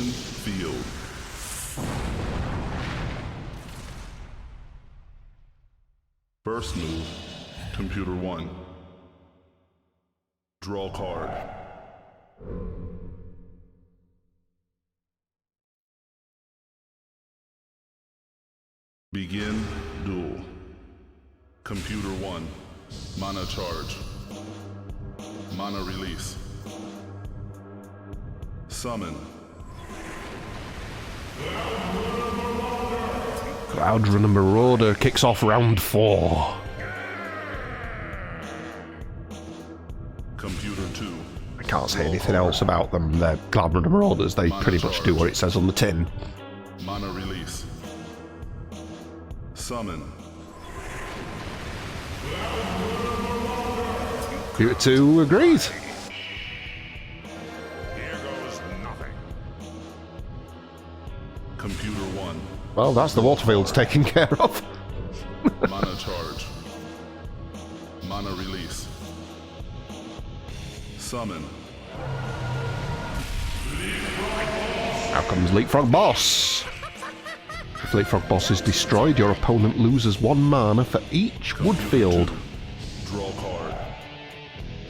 Open field. First move, computer 1. Draw card. Begin duel. Computer 1. Mana charge. Mana release. Summon. Cloudrunner Marauder kicks off round 4. Computer 2. I can't say anything else about them. They're Cloudrunner Marauders. They pretty much do what it says on the tin. Mana release. Summon. Computer 2 agrees. Here goes nothing. Computer 1. Well, that's the Waterfields taken care of. Mana charge. Mana release. Summon. Now comes Leapfrog Boss. If Leapfrog Boss is destroyed, your opponent loses 1 mana for each Woodfield. Draw card.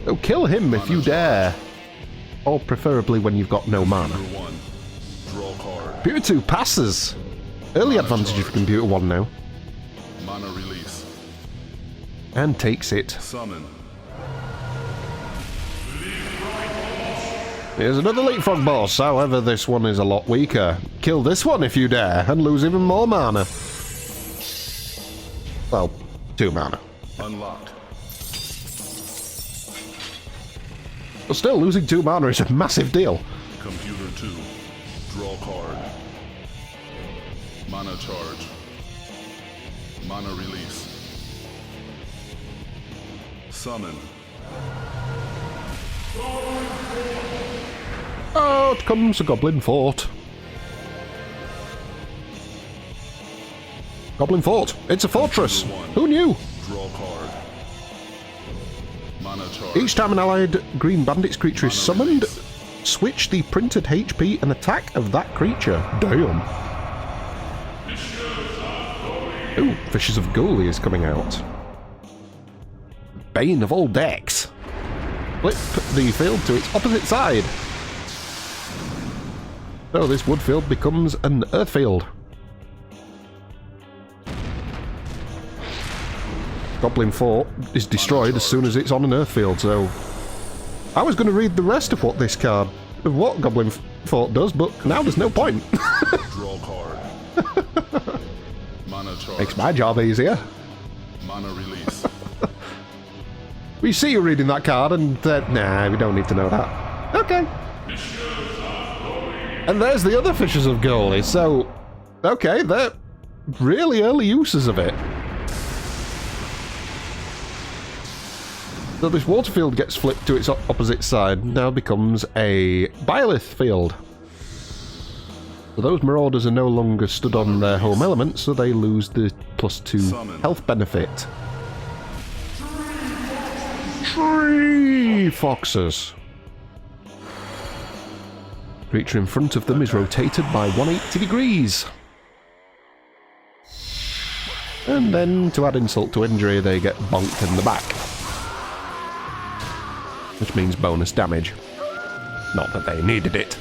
So kill him if you dare. Or preferably when you've got no mana. Computer 1. Draw card. Computer 2 passes. Early advantage of Computer 1 now. Mana release. And takes it. Summon. Here's another Leapfrog Boss, however this one is a lot weaker. Kill this one if you dare, and lose even more mana. Well, 2 mana. Unlocked. But still, losing 2 mana is a massive deal. Computer 2. Draw card. Mana charge. Mana release. Summon. Out comes a Goblin Fort. Goblin Fort. It's a fortress. Who knew? Draw card. Mana charge. Each time an allied Green Bandits creature is summoned, switch the printed HP and attack of that creature. Damn. Ooh, Fishes of Ghoul is coming out. Bane of all decks. Flip the field to its opposite side. So this wood field becomes an earth field. Goblin Fort is destroyed as soon as it's on an earth field, so... I was going to read the rest of what this card, of what Goblin Fort does, but now there's no point. Draw card. Mana charge. Makes my job easier. Mana release. We see you reading that card and nah, we don't need to know that. Okay. And there's the other Fishes of Ghoul, so... Okay, they're really early uses of it. So this Waterfield gets flipped to its opposite side, now becomes a Byleth field. So those Marauders are no longer stood on their home element, so they lose the +2 health benefit. 3 Foxes. Creature in front of them is rotated by 180 degrees. And then, to add insult to injury, they get bonked in the back. Which means bonus damage. Not that they needed it.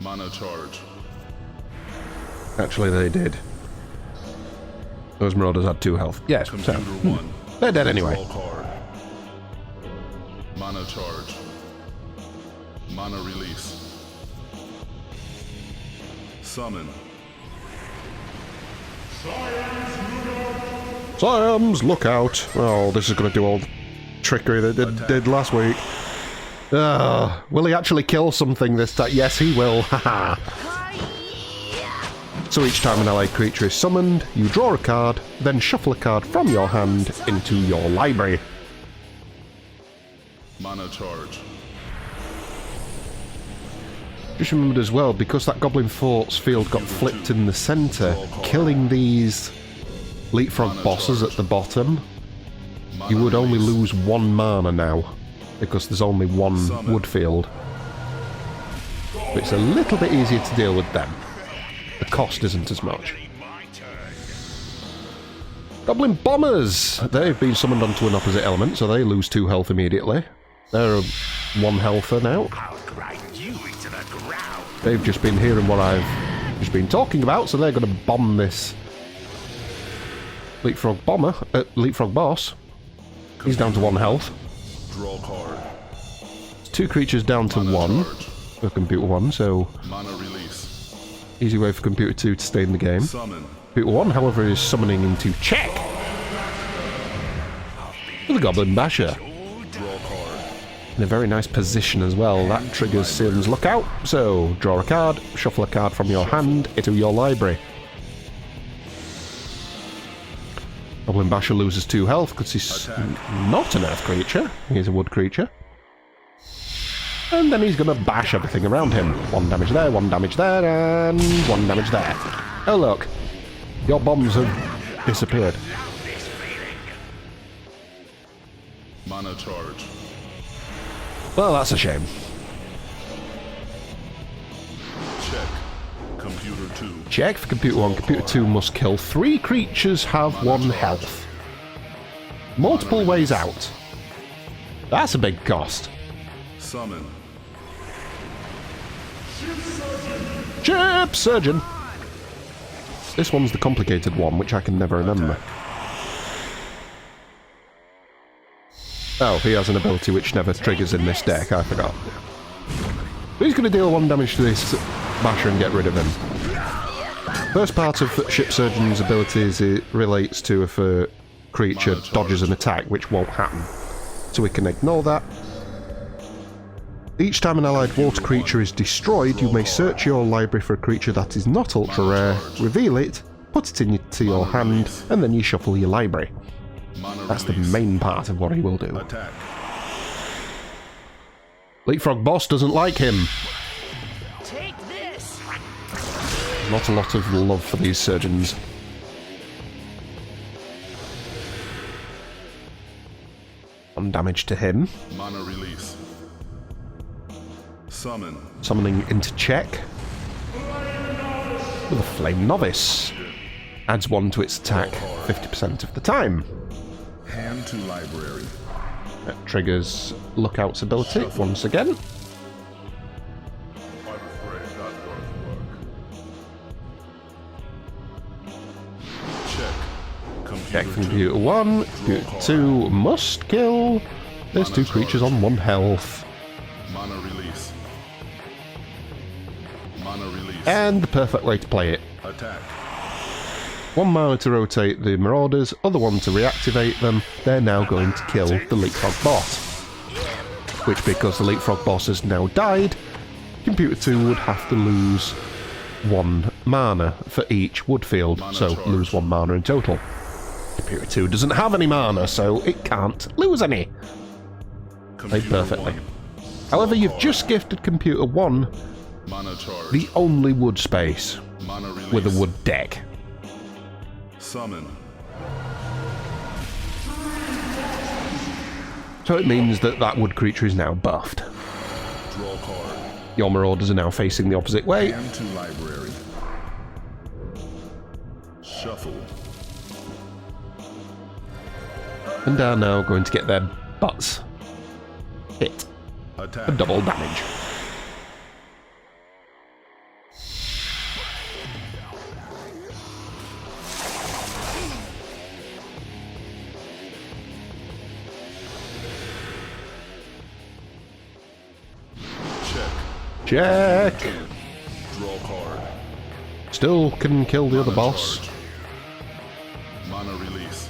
Mana charge. Actually, they did. Those Marauders had 2 health. Yes, so, Computer 1. they're dead anyway. Draw card. Mana charge. Mana release. Summon. Siams, look out! Oh, this is going to do all the trickery that it did last week. Will he actually kill something this time? Yes, he will. Haha. So each time an allied creature is summoned, you draw a card, then shuffle a card from your hand into your library. Mana charge. Just remembered as well, because that Goblin Fort's field got flipped in the centre, killing these Leapfrog bosses at the bottom, you would only lose 1 mana now, because there's only 1 wood field. But it's a little bit easier to deal with them. The cost isn't as much. Goblin Bombers! They've been summoned onto an opposite element, so they lose 2 health immediately. They're a 1 healther now. They've just been hearing what I've just been talking about, so they're going to bomb this Leapfrog Bomber, Leapfrog Boss. He's down to 1 health. Draw card. 2 creatures down to 1 for Computer 1, so Mana release. easy way for Computer 2 to stay in the game. Summon. Computer 1, however, is summoning into check with the Goblin Basher. Draw card. In a very nice position as well. That triggers Seum's Lookout. So, draw a card, shuffle a card from your hand into your library. Goblin Basher loses 2 health because he's not an earth creature. He's a wood creature. And then he's going to bash everything around him. 1 damage there, 1 damage there, and 1 damage there. Oh look, your bombs have disappeared. Mana charge. Well, that's a shame. Check. Computer 2. Check for Computer 1. Computer 2 must kill 3 creatures have 1 health. Multiple ways out. That's a big cost. Summon. Ship Surgeon! This one's the complicated one, which I can never remember. Oh, he has an ability which never triggers in this deck, I forgot. But he's going to deal 1 damage to this Basher and get rid of him. First part of Ship Surgeon's abilities, it relates to if a creature dodges an attack, which won't happen. So we can ignore that. Each time an allied water creature is destroyed, you may search your library for a creature that is not ultra rare, reveal it, put it into your hand, and then you shuffle your library. That's the main part of what he will do. Attack. Leapfrog Boss doesn't like him. Take this. Not a lot of love for these surgeons. One damage to him. Mana release. Summon. Summoning into check. With a Flame Novice. Adds 1 to its attack 50% of the time. Hand to library. That triggers Lookout's ability once again. I'm afraid that won't work. Check. Check Computer from 2. Computer 1. Computer 2 must kill. There's 2 creatures on 1 health. Mana release. Mana release. And the perfect way to play it. Attack. 1 mana to rotate the Marauders, other 1 to reactivate them. They're now going to kill the Leapfrog Boss. Which, because the Leapfrog Boss has now died, Computer 2 would have to lose 1 mana for each Woodfield, so lose 1 mana in total. Computer 2 doesn't have any mana, so it can't lose any. Played perfectly. 1. However, you've just gifted Computer 1 Mana charge. the only wood space Mana release. with a wood deck. Summon. So it means that that wood creature is now buffed. Draw card. Your Marauders are now facing the opposite way. Hand to library. Shuffle. And are now going to get their butts hit Attack. for double damage. Check. Check! Draw card. Still can kill the other Mana boss. charge. Mana release.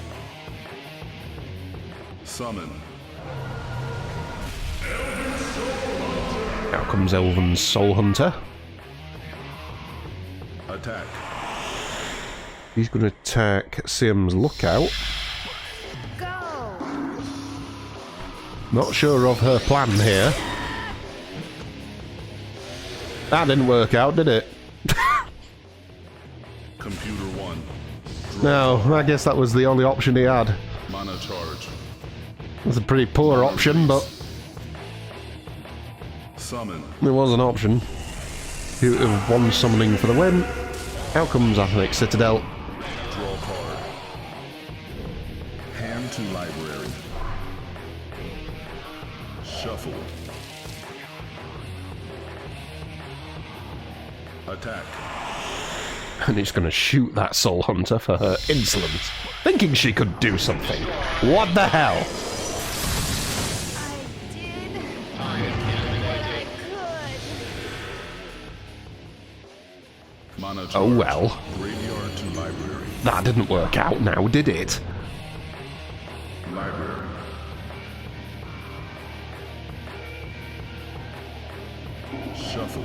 Summon. Now comes Elven's Soul Hunter. Attack. He's going to attack Seum's Lookout. Go. Not sure of her plan here. That didn't work out, did it? Computer 1. No, I guess that was the only option he had. Mana charge. It was a pretty poor option, but Summon. it was an option. Computer 1 summoning for the win. Out comes Athenic Citadel. Draw card. Hand to library. Shuffle. Attack. And it's going to shoot that Soul Hunter for her insolence, thinking she could do something. What the hell? I did what I could. Mana charge. Oh well. Graveyard to library. That didn't work out now, did it? Library. Shuffle.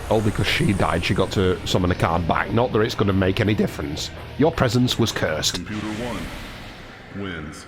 All because she died, she got to summon a card back. Not that it's going to make any difference. Your presence was cursed. Computer 1 wins.